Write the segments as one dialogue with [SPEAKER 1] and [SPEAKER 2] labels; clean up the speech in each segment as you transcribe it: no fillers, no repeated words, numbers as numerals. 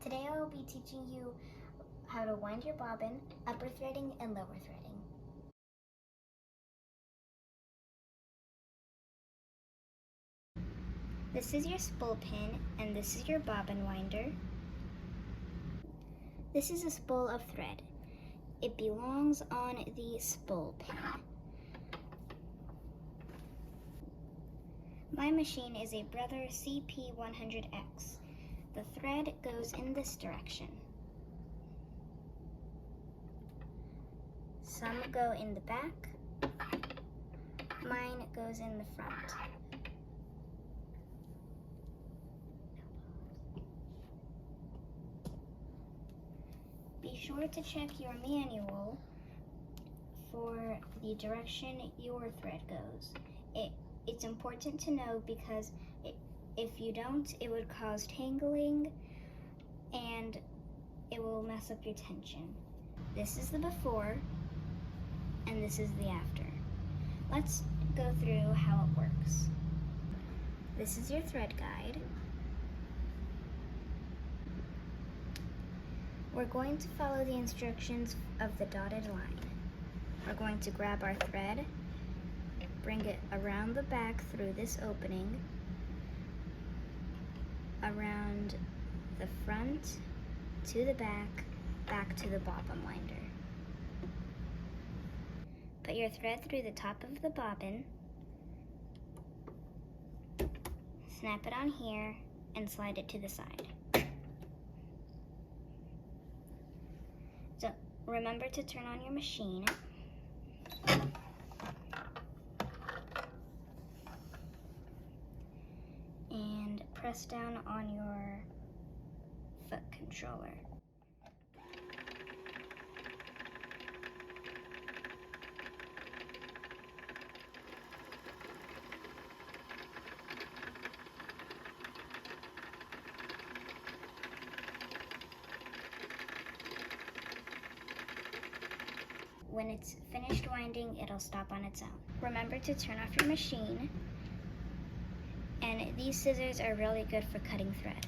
[SPEAKER 1] Today I will be teaching you how to wind your bobbin, upper threading and lower threading. This is your spool pin and this is your bobbin winder. This is a spool of thread. It belongs on the spool pin. My machine is a Brother CP100X. The thread goes in this direction. Some go in the back. Mine goes in the front. Be sure to check your manual for the direction your thread goes. It's important to know because if you don't, it would cause tangling and it will mess up your tension. This is the before and this is the after. Let's go through how it works. This is your thread guide. We're going to follow the instructions of the dotted line. We're going to grab our thread, bring it around the back through this opening, around the front to the back to the bobbin winder. Put your thread through the top of the bobbin, snap it on here, and slide it to the side. So remember to turn on your machine. And press down on your foot controller. When it's finished winding, it'll stop on its own. Remember to turn off your machine. And these scissors are really good for cutting thread.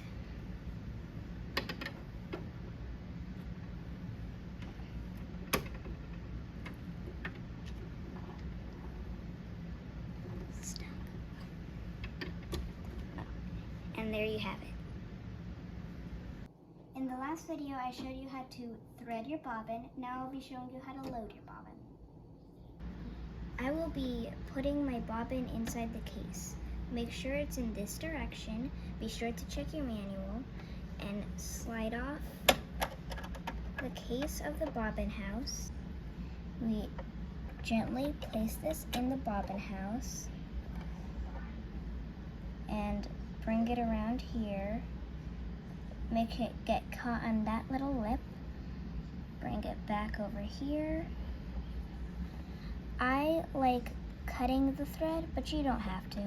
[SPEAKER 1] Stuck. And there you have it. In the last video, I showed you how to thread your bobbin. Now I'll be showing you how to load your bobbin. I will be putting my bobbin inside the case. Make sure it's in this direction. Be sure to check your manual and slide off the case of the bobbin house. We gently place this in the bobbin house and bring it around here. Make it get caught on that little lip. Bring it back over here. I like cutting the thread, but you don't have to.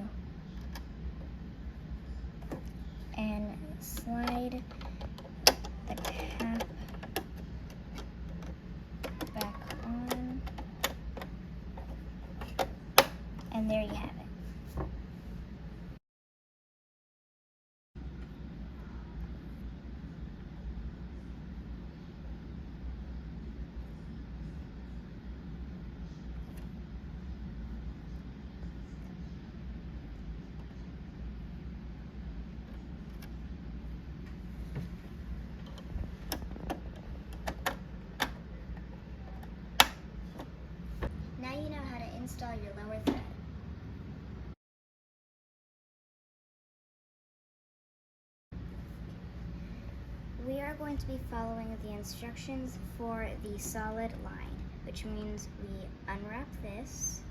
[SPEAKER 1] And slide the cap back on. And there you have it. Now you know how to install your lower thread. We are going to be following the instructions for the solid line, which means we unwrap this.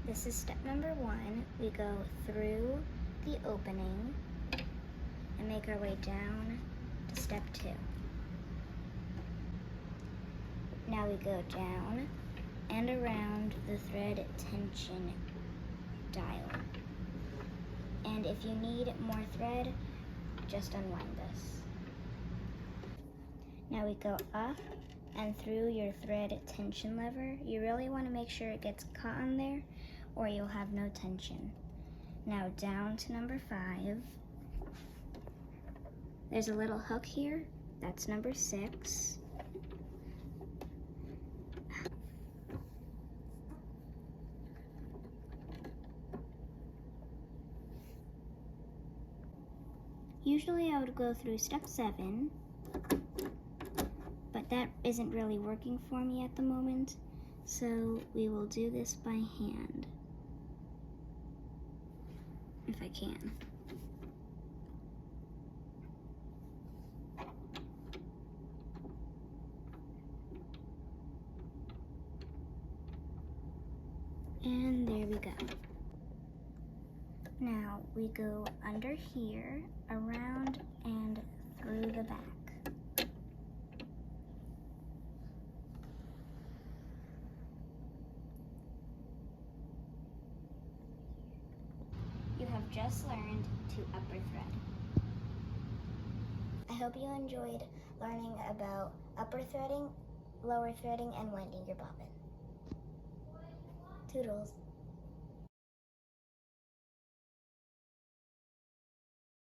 [SPEAKER 1] This is step number 1. We go through the opening and make our way down to step 2. Now we go down and around the thread tension dial. And if you need more thread, just unwind this. Now we go up and through your thread tension lever. You really want to make sure it gets caught on there or you'll have no tension. Now down to number 5. There's a little hook here. That's number 6. Usually I would go through step 7, but that isn't really working for me at the moment, so we will do this by hand, if I can. And there we go. Now we go under here, around, and through the back. You have just learned to upper thread. I hope you enjoyed learning about upper threading, lower threading, and winding your bobbin. Toodles.